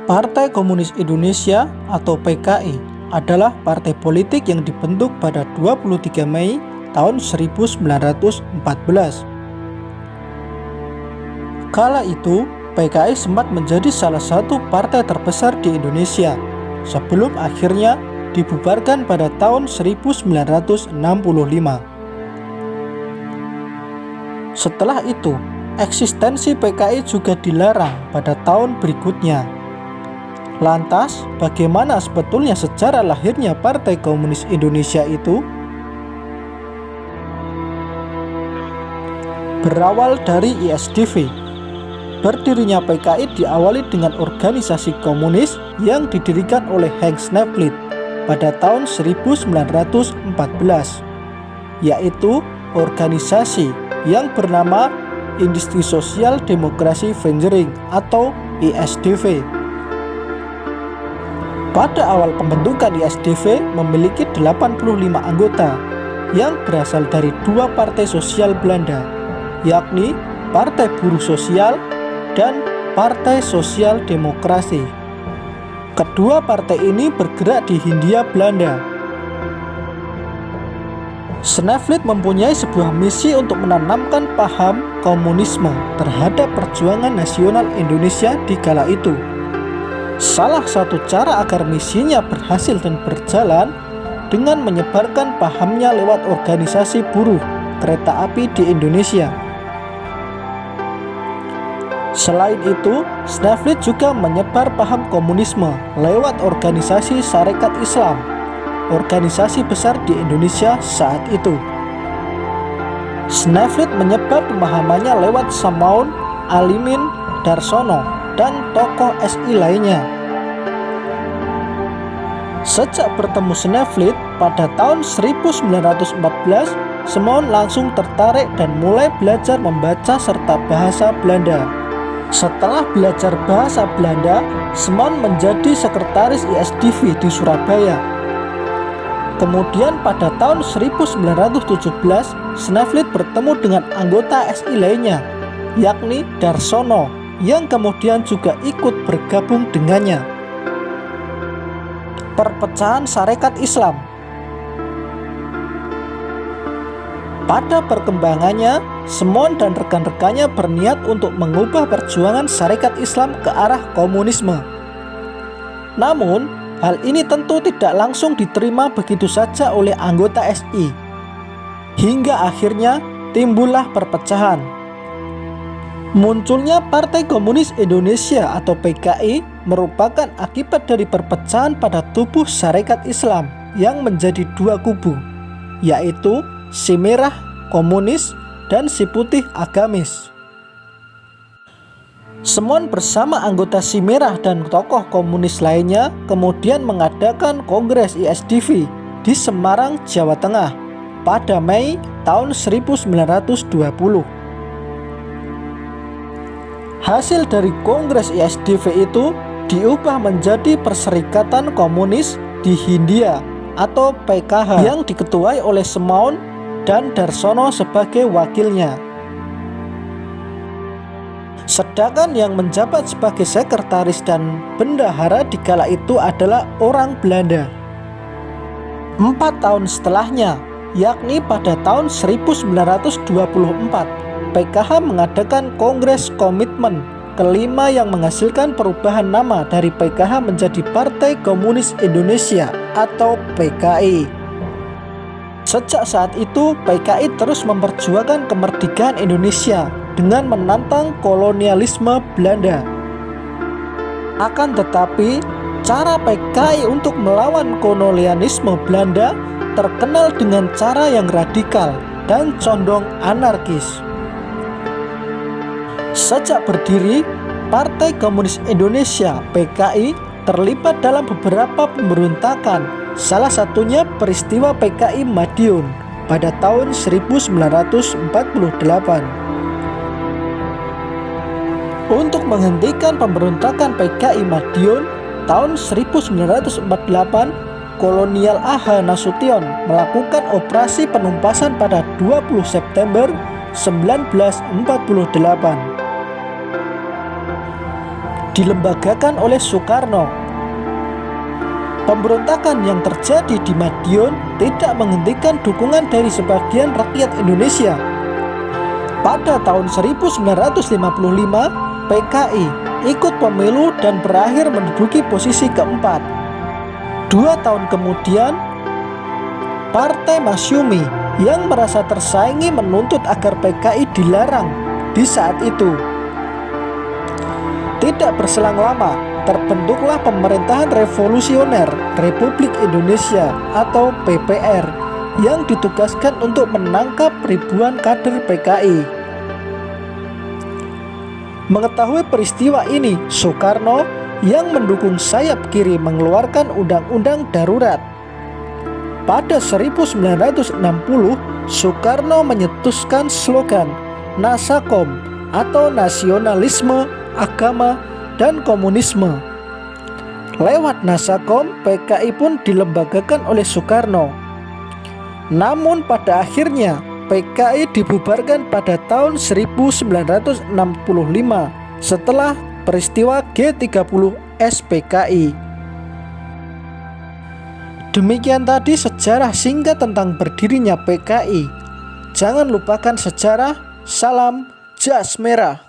Partai Komunis Indonesia atau PKI adalah partai politik yang dibentuk pada 23 Mei tahun 1914. Kala itu, PKI sempat menjadi salah satu partai terbesar di Indonesia sebelum akhirnya dibubarkan pada tahun 1965. Setelah itu, eksistensi PKI juga dilarang pada tahun berikutnya. Lantas, bagaimana sebetulnya sejarah lahirnya Partai Komunis Indonesia itu? Berawal dari ISDV. Berdirinya PKI diawali dengan organisasi komunis yang didirikan oleh Henk Snelflit pada tahun 1914, yaitu organisasi yang bernama Industri Sosial Demokrasi Vereniging atau ISDV. Pada awal pembentukan ISDV memiliki 85 anggota yang berasal dari dua partai sosial Belanda, yakni Partai Buruh Sosial dan Partai Sosial Demokrasi. Kedua partai ini bergerak di Hindia Belanda. Snelflit mempunyai sebuah misi untuk menanamkan paham komunisme terhadap perjuangan nasional Indonesia di kala itu. Salah satu cara agar misinya berhasil dan berjalan dengan menyebarkan pahamnya lewat organisasi buruh kereta api di Indonesia. Selain itu, Snelflit juga menyebar paham komunisme lewat organisasi Sarekat Islam, organisasi besar di Indonesia saat itu. Snelflit menyebar pemahamannya lewat Samaun, Alimin, Darsono, dan tokoh SI lainnya. Sejak bertemu Snelflit pada tahun 1914, Samaun langsung tertarik dan mulai belajar membaca serta bahasa Belanda. Setelah belajar bahasa Belanda, Samaun menjadi sekretaris ISDV di Surabaya. Kemudian pada tahun 1917, Snelflit bertemu dengan anggota SI lainnya, yakni Darsono, yang kemudian juga ikut bergabung dengannya. Perpecahan Sarekat Islam. Pada perkembangannya, Samaun dan rekan-rekannya berniat untuk mengubah perjuangan Sarekat Islam ke arah komunisme. Namun, hal ini tentu tidak langsung diterima begitu saja oleh anggota SI. Hingga akhirnya timbullah perpecahan. Munculnya Partai Komunis Indonesia atau PKI merupakan akibat dari perpecahan pada tubuh Sarekat Islam yang menjadi dua kubu, yaitu si merah komunis dan si putih agamis. Samaun bersama anggota si merah dan tokoh komunis lainnya kemudian mengadakan Kongres ISDV di Semarang, Jawa Tengah pada Mei tahun 1920. Hasil dari Kongres ISDV itu diubah menjadi Perserikatan Komunis di Hindia atau PKH yang diketuai oleh Samaun dan Darsono sebagai wakilnya. Sedangkan yang menjabat sebagai sekretaris dan bendahara di kala itu adalah orang Belanda. 4 tahun setelahnya, yakni pada tahun 1924, PKH mengadakan Kongres Komitmen kelima yang menghasilkan perubahan nama dari PKH menjadi Partai Komunis Indonesia atau PKI. Sejak saat itu, PKI terus memperjuangkan kemerdekaan Indonesia dengan menantang kolonialisme Belanda. Akan tetapi, cara PKI untuk melawan kolonialisme Belanda terkenal dengan cara yang radikal dan condong anarkis. Sejak berdiri, Partai Komunis Indonesia (PKI) terlibat dalam beberapa pemberontakan, salah satunya peristiwa PKI Madiun pada tahun 1948. Untuk menghentikan pemberontakan PKI Madiun tahun 1948, Kolonial A.H. Nasution melakukan operasi penumpasan pada 20 September 1948. dilembagakan oleh Soekarno. Pemberontakan yang terjadi di Madiun tidak menghentikan dukungan dari sebagian rakyat Indonesia. Pada tahun 1955, PKI ikut pemilu dan berakhir menduduki posisi keempat. 2 tahun kemudian, Partai Masyumi yang merasa tersaingi menuntut agar PKI dilarang di saat itu. Tidak berselang lama, terbentuklah Pemerintahan Revolusioner Republik Indonesia atau PPR yang ditugaskan untuk menangkap ribuan kader PKI. Mengetahui peristiwa ini, Soekarno yang mendukung sayap kiri mengeluarkan Undang-Undang Darurat. Pada 1960, Soekarno menyetuskan slogan Nasakom atau Nasionalisme, Agama, dan Komunisme. Lewat Nasakom, PKI pun dilembagakan oleh Soekarno. Namun pada akhirnya PKI dibubarkan pada tahun 1965 setelah peristiwa G30 SPKI. Demikian tadi sejarah singkat tentang berdirinya PKI. Jangan lupakan sejarah. Salam Jas Merah.